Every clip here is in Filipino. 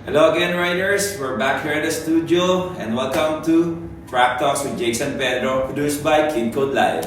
Hello again, riders. We're back here at the studio, and welcome to Track Talks with Jakes and Pedro, produced by Kid Code Live.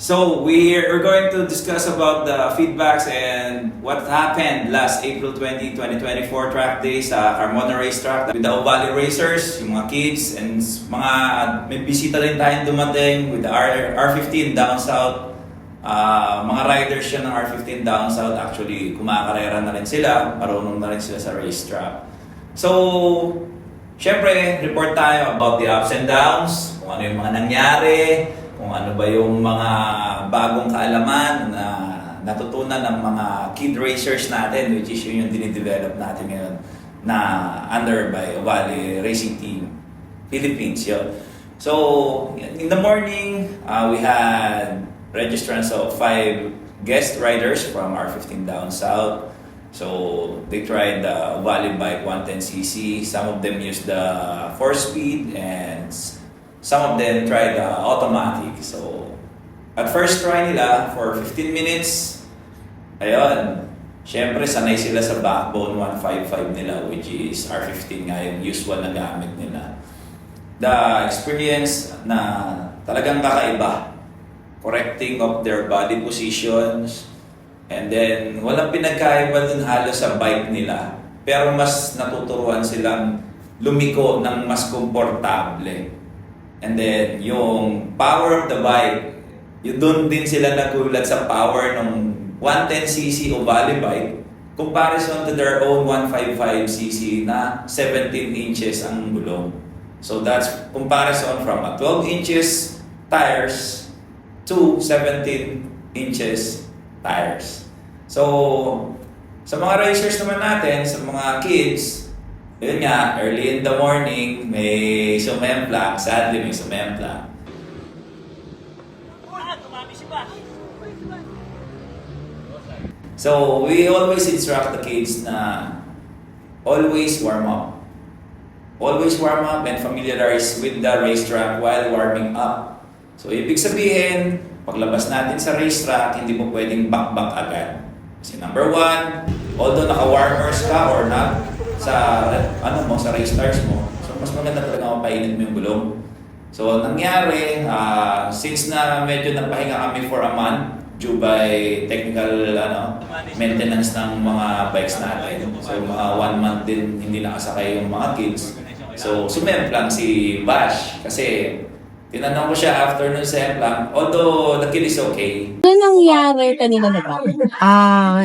So we're going to discuss about the feedbacks and what happened last April 20, 2024 track day sa Carmona Racetrack with the Valley Racers, yung mga kids, and mga may bisita rin tayong dumating with the R15 down south. Mga riders siya ng R15 down south, actually kumakarera na rin sila, marunong na rin sila sa racetrack. So, syempre, report tayo about the ups and downs, kung ano yung mga nangyari, kung ano ba yung mga bagong kaalaman na natutunan ng mga kid racers natin, which is yun yung dinidevelop natin ngayon na under by Valley Racing Team Philippines. Yun. So, in the morning, we had registrants of 5 guest riders from R15 down south. So, they tried the Valley Bike 110cc. Some of them used the 4-speed and some of them tried automatic. So, at first try nila for 15 minutes, ayun, syempre sanay sila sa backbone 155 nila, which is R15 nga yung usual na gamit nila. The experience na talagang kakaiba, correcting of their body positions, and then walang pinagkaiba dun halos sa bike nila, pero mas natuturuan silang lumiko ng mas komportable. And then, yung power of the bike, yun doon din sila nagulat sa power ng 110cc o Valley bike comparison to their own 155cc na 17 inches ang gulong. So that's comparison from a 12 inches tires to 17 inches tires. So, sa mga racers naman natin, sa mga kids, yun nga, early in the morning, may sumempla. Sadly, may sumempla. So, we always instruct the kids na always warm up. Always warm up and familiarize with the racetrack while warming up. So, ibig sabihin, paglabas natin sa racetrack, hindi mo pwedeng back-back agad. Kasi number 1, although naka-warmers ka or not, sa sa race tires mo. So mas maganda talaga mapainit mo yung gulong. So nangyari, since na medyo napahinga kami for a month due by technical maintenance ng mga bikes natin. So mga 1 month din hindi nakasakay yung mga kids. So sumemplang si Bash kasi tinanong ko siya after nung semplang, although the kid is okay. Ano nangyari kanina na ba?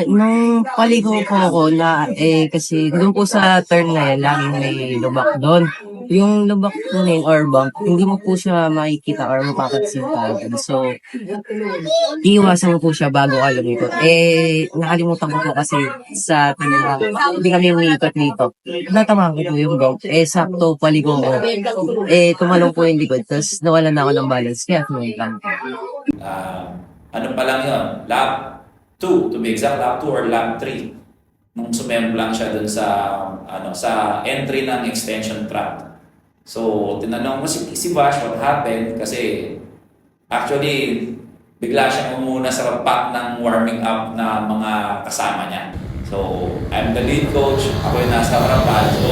Nung paligo po ako na, kasi doon po sa turn na yan, laging may lubak doon. Yung lubak po na yun, or bump, hindi mo po siya makikita or mapapansin ka. So, iiwasan mo po siya bago ka lumikot. Nakalimutan ko po kasi sa hindi kami umiikot dito. Natamaan ko po yung bump. Sakto paligo ko. Tumalong po yung likod. Tapos nawalan na ako ng balance. Kaya tumilang. Ano pa lang yun? Lap 2, to be exact, lap 2 or lap 3. Nung sumemplang siya dun sa sa entry ng extension track. So, tinanong mo si Bash what happened kasi actually bigla siyang umuna sa pack ng warming up na mga kasama niya. So, I'm the lead coach, ako yung nasa harapan. So,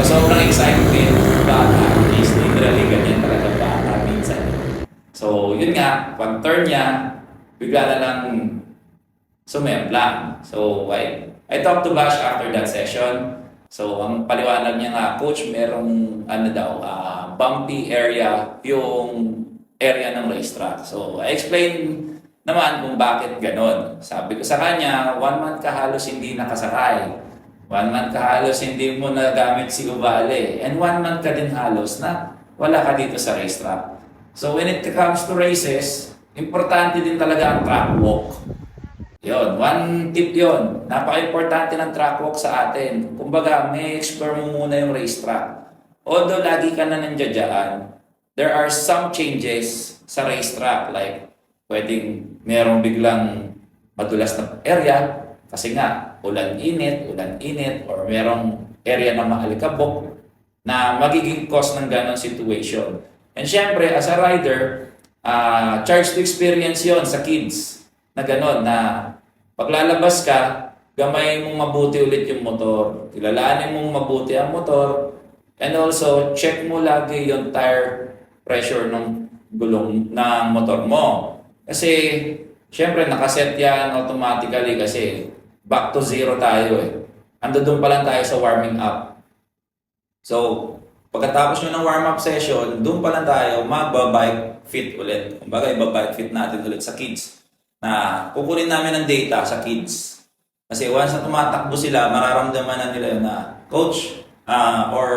sa sobrang excited, bata, is literally ganyan talaga bata minsan. So, yun nga, pag turn niya, bigla na lang sumemplang. So, I talked to Bash after that session. So, ang paliwanag niya nga, coach, merong bumpy area yung area ng racetrack. So, I explained naman kung bakit ganon. Sabi ko sa kanya, 1 month ka halos hindi nakasakay. 1 month ka halos hindi mo nagamit si Uvale. And 1 month ka din halos na wala ka dito sa racetrack. So, when it comes to races, importante din talaga ang track walk. Yon, one tip yon. Napaka-importante ng track walk sa atin. Kumbaga, may explore mo muna yung racetrack. Although lagi ka na nandiyan, there are some changes sa racetrack. Like, pwedeng merong biglang madulas na area kasi nga, ulan-init, or merong area na maalikabok na magiging cause ng ganon situation. And syempre, as a rider, charge to experience yon sa kids na ganon na paglalabas ka, gamay mong mabuti ulit yung motor, kilalanin mong mabuti ang motor, and also check mo lagi yung tire pressure ng gulong ng motor mo. Kasi syempre nakaset yan automatically kasi back to zero tayo eh. Ando doon pa lang tayo sa warming up. So, pagkatapos nyo ng warm-up session, doon pa lang tayo magba-bike fit ulit. Kumbaga, iba-bike fit natin ulit sa kids. Na kukunin namin ng data sa kids. Kasi once na tumatakbo sila, mararamdaman na nila na, Coach, or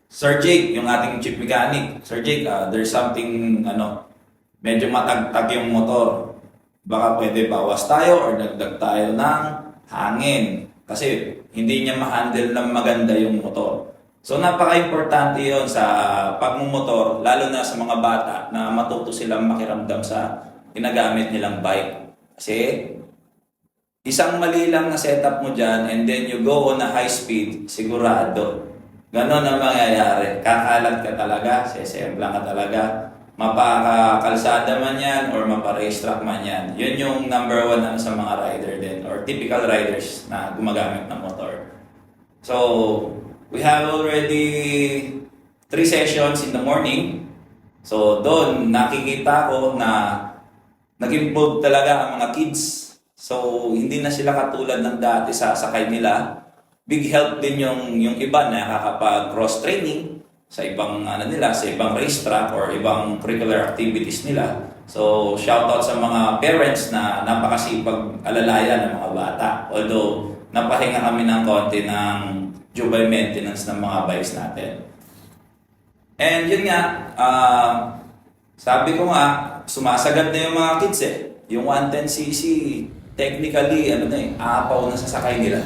Sir Jake, yung ating chief mechanic, Sir Jake, there's something, medyo matagtag yung motor. Baka pwede bawas tayo or dagdag tayo ng hangin. Kasi hindi niya ma-handle ng maganda yung motor. So napaka-importante yon sa pagmumotor, lalo na sa mga bata na matuto silang makiramdam sa ginagamit nilang bike. Kasi isang mali lang na setup mo dyan and then you go on a high speed, sigurado. Ganon ang mangyayari. Kakalat ka talaga, sesemblang ka talaga. Mapakakalsada man yan or mapa-racetrack man yan. Yun yung number one sa mga rider din or typical riders na gumagamit ng motor. So, we have already 3 sessions in the morning. So, doon nakikita ko na nag-improve talaga ang mga kids. So, hindi na sila katulad ng dati sa sakay nila. Big help din yung iba na nakakapag-cross training sa ibang sa ibang racetrack or ibang curricular activities nila. So, shout out sa mga parents na napakasipag alalayan ng mga bata. Although, napahinga kami ng konti ng dual maintenance ng mga bikes natin. And yun nga, sabi ko nga, sumasagad na yung mga kids eh. Yung 110cc, technically, aapaw na sa sakay nila.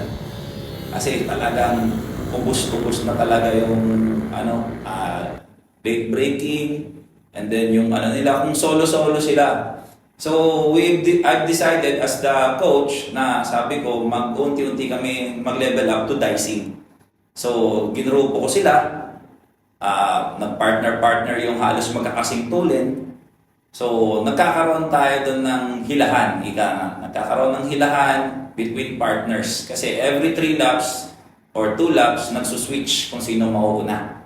Kasi talagang ubus-ubus na talaga yung late braking, and then yung nila, kung solo-solo sila. So, I've decided as the coach na sabi ko, mag-unti-unti kami mag-level up to dicing. So, ginrupo ko sila, nag-partner-partner yung halos magkakasing tulin. So, nagkakaroon tayo doon ng hilahan, nagkakaroon ng hilahan between partners. Kasi every 3 laps or 2 laps, nagsuswitch kung sino mauuna.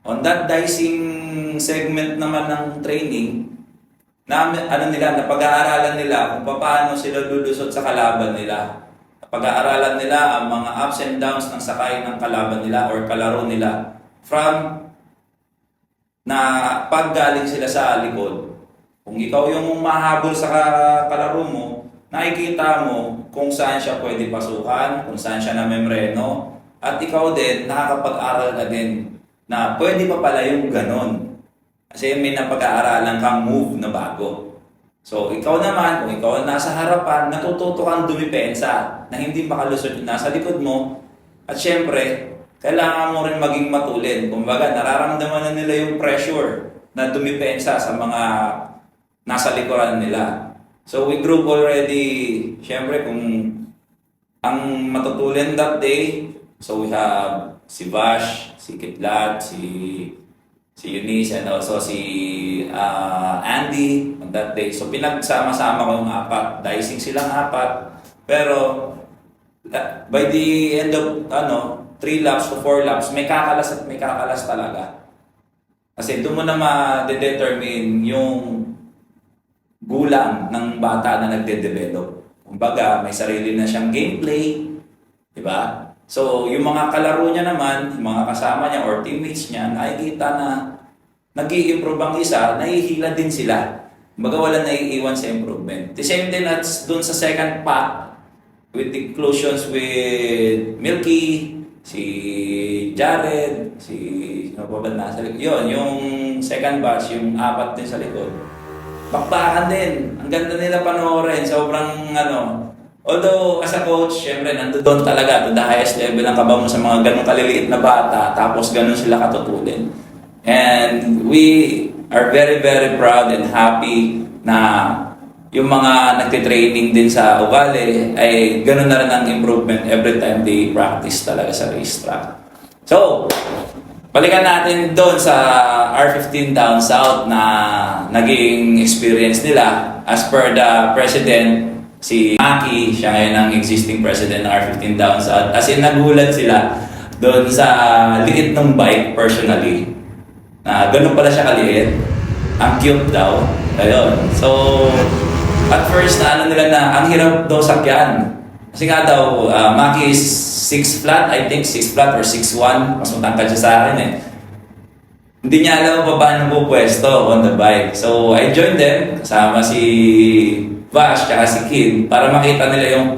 On that dicing segment naman ng training, napag-aaralan nila kung paano sila lulusot sa kalaban nila. Napag-aaralan nila ang mga ups and downs ng sakay ng kalaban nila or kalaro nila from na paggaling sila sa likod. Kung ikaw yung mahabol sa kalaro mo, nakikita mo kung saan siya pwede pasukan, kung saan siya namemreno, at ikaw din, nakakapag-aral ka din na pwede pa pala yung ganon. Kasi may napag-aaralan kang move na bago. So, ikaw naman, kung ikaw nasa harapan, natututo kang dumipensa na hindi makalusot yung nasa likod mo. At syempre, kailangan mo rin maging matulin. Kumbaga, nararamdaman na nila yung pressure na dumipensa sa mga nasa likuran nila. So, we group already, syempre, kung ang matutulin that day, so we have si Vash, si Kitlat, si Eunice, and also si Andy on that day. So pinagsama-sama ko yung 4. Dicing silang 4. Pero by the end of 3 laps to 4 laps, may kakalas at may kakalas talaga. Kasi doon mo na ma-determine yung gulang ng bata na nagde-develop. Kumbaga, may sarili na siyang gameplay, di ba? So, yung mga kalaro niya naman, yung mga kasama niya or teammates niya, nakikita na nag-i-improve ang isa, nahihila din sila. Kumbaga, wala naiiwan sa improvement. The same thing that's dun sa second pack with the inclusions with Milky, si Jared, ano pa ba nasa likod? Yun, yung second batch, yung 4 din sa likod. Bakbakan din. Ang ganda nila panoorin. Sobrang although, as a coach, syempre, nandoon talaga to the highest level ang kaba mo sa mga ganong kaliliit na bata, tapos ganon sila katutulin. And we are very, very proud and happy na yung mga nagtitraining din sa Uvalde ay ganon na rin ang improvement every time they practice talaga sa racetrack. So, balikan natin doon sa R15 down south na naging experience nila. As per the president, si Maki, siya ngayon ang existing president ng R15 down south. As in, nagulat sila doon sa liit ng bike personally. Na ganun pala siya kaliit. Ang cute daw. Ayun. So, at first na ano nila na ang hirap daw sakyan. Kasi nga daw, Maki is 6 flat, I think 6 flat or 6'1". Mas matangkad siya sa akin eh. Hindi niya alam kung paano po pwesto on the bike. So, I joined them, kasama si Vash, tsaka si Kid, para makita nila yung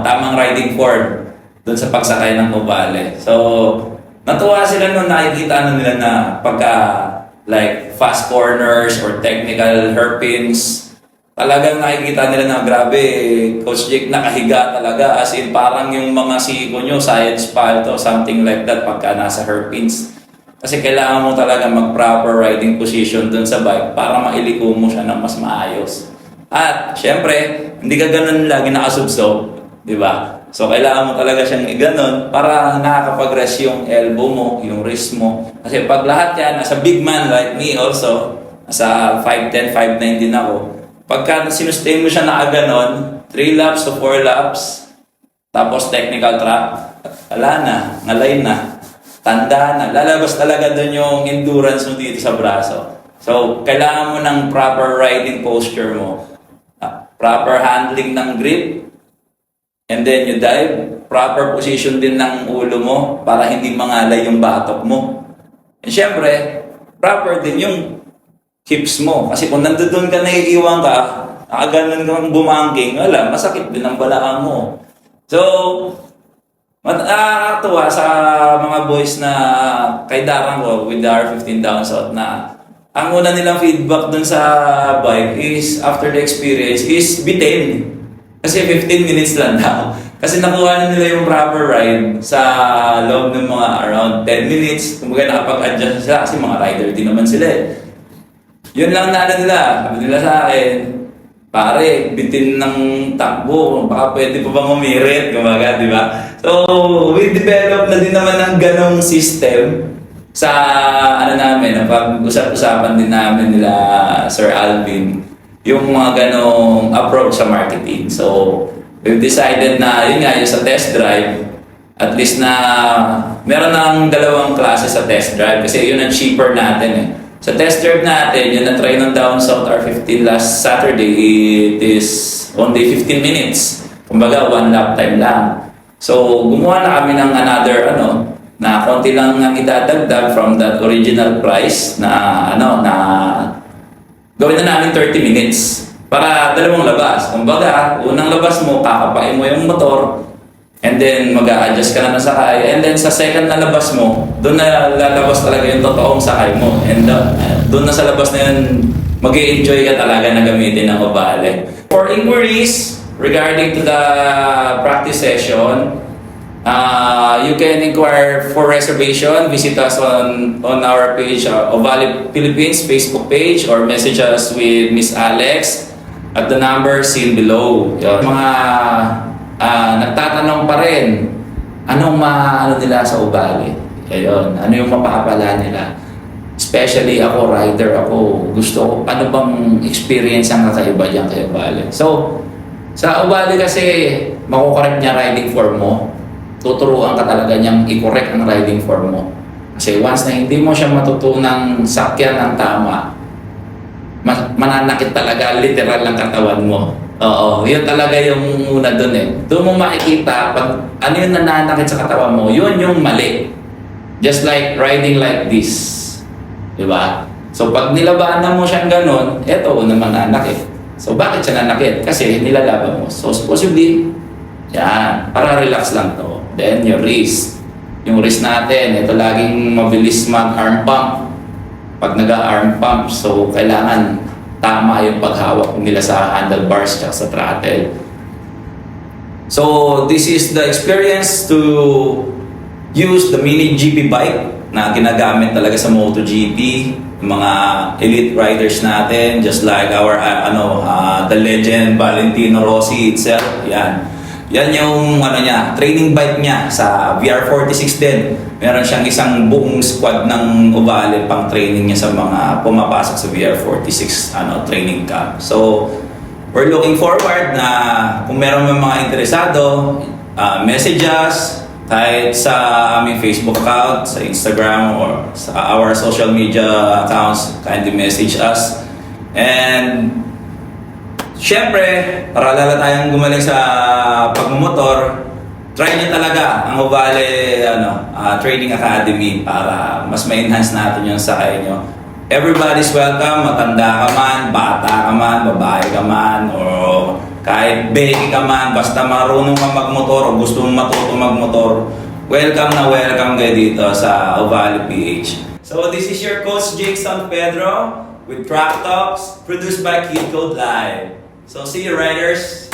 tamang riding form doon sa pagsakay ng Ubale. So, natuwa sila nung nakikita nila na pagka like fast corners or technical hairpins, talagang nakikita nila na grabe, Coach Jake nakahiga talaga. As in, parang yung mga siko nyo, science pa ito, something like that pagka nasa hairpins. Kasi kailangan mo talaga mag-proper riding position dun sa bike para mailiko mo siya ng mas maayos. At, syempre, hindi ka ganun lagi nakasubsob, di ba? So, kailangan mo talaga siyang iganon para nakakapag-rest yung elbow mo, yung wrist mo. Kasi pag lahat yan, as a big man like me also, nasa 5'10", 5'9 din ako, pagka sinustain mo siya na ganon, 3 laps to 4 laps, tapos technical track, wala na, ngalay na. Tanda na, lalabas talaga doon yung endurance mo dito sa braso. So, kailangan mo ng proper riding posture mo, proper handling ng grip, and then you dive, proper position din ng ulo mo para hindi mangalay yung batok mo. And syempre, proper din yung hips mo. Kasi kung nandoon ka naiiwan ka, nakaganon kang bumangking, wala, masakit din ang balakang mo. So, nakakatuwa sa mga boys na kay Darang ko with the R15 down south na ang una nilang feedback dun sa bike is after the experience is bitin. Kasi 15 minutes lang daw. Kasi nakuha na nila yung proper ride sa loob ng mga around 10 minutes. Kumbaga nakapag-adjust sila kasi mga rider din naman sila eh. Yun lang na nila. Sabi nila sa akin, pare, bitin ng takbo, baka pwede pa bang umirit, kumbaga, di ba? So, we develop na din naman ng ganong system sa namin, pag-usap-usapan din namin nila Sir Alvin, yung mga ganong approach sa marketing. So, we've decided na, yun nga, yung sa test drive, at least na meron ng 2 klase sa test drive kasi yun ang cheaper natin eh. Sa test drive natin, yung na-try ng Down South R15 last Saturday, it is only 15 minutes. Kumbaga, 1 lap time lang. So, gumawa na kami ng another, na konti lang ang idadagdag from that original price na, gawin na namin 30 minutes para 2 labas. Kumbaga, unang labas mo, kakapain mo yung motor, and then mag-a-adjust ka na ng sakay. And then sa second na labas mo, doon na lalabas talaga yung totoong sakay mo. And doon na sa labas na yun, mag-i-enjoy ka talaga na gamitin ng Ubale. For inquiries regarding to the practice session, you can inquire for reservation. Visit us on our page, Ubale Philippines Facebook page, or message us with Miss Alex at the number seen below. Yun. Mga nagtatanong pa rin, anong nila sa Ubale? Ayun, ano yung mapapala nila? Especially ako, rider ako, gusto ko, ano bang experience ang kakaiba dyan kay Ubale? So, sa Ubale kasi, makukorrect niya riding form mo, tuturuan ka talaga niyang i-correct ang riding form mo. Kasi once na hindi mo siya matutunang sakyan ng tama, mananakit talaga, literal lang katawan mo. Oo, yun talaga yung una dun eh. Doon mo makikita, pag ano yung nananakit sa katawan mo, yun yung mali. Just like riding like this. Diba? So pag nilabanan mo siyang ganun, eto naman nanakit. So bakit siya nanakit? Kasi nilalaban mo. So possibly, yan, para relax lang to. Then your wrist. Yung wrist natin, ito laging mabilis mag-arm pump. Pag nag-arm pump, so kailangan tama yung paghawak nila sa handlebars at sa throttle. So, this is the experience to use the mini GP bike na ginagamit talaga sa MotoGP, mga elite riders natin, just like our the legend Valentino Rossi itself. Yan. Yan yung ano niya, training bike niya sa VR46 din. Meron siyang isang buong squad ng Ovale pang training niya sa mga pumapasok sa VR46 training camp. So, we're looking forward na kung meron mga interesado, message us kahit sa aming Facebook account, sa Instagram, or sa our social media accounts, kindly message us. And syempre, para lalo tayong gumaling sa pagmumotor, try nyo talaga ang Ovale Training Academy para mas ma-enhance natin yung sakay nyo. Everybody's welcome, matanda ka man, bata ka man, babae ka man, o kahit baby ka man, basta marunong ka magmotor o gusto mong matuto magmotor, welcome na welcome kayo dito sa Ovale PH. So this is your coach Jake San Pedro with Track Talks, produced by Kid Code Live. So see you riders!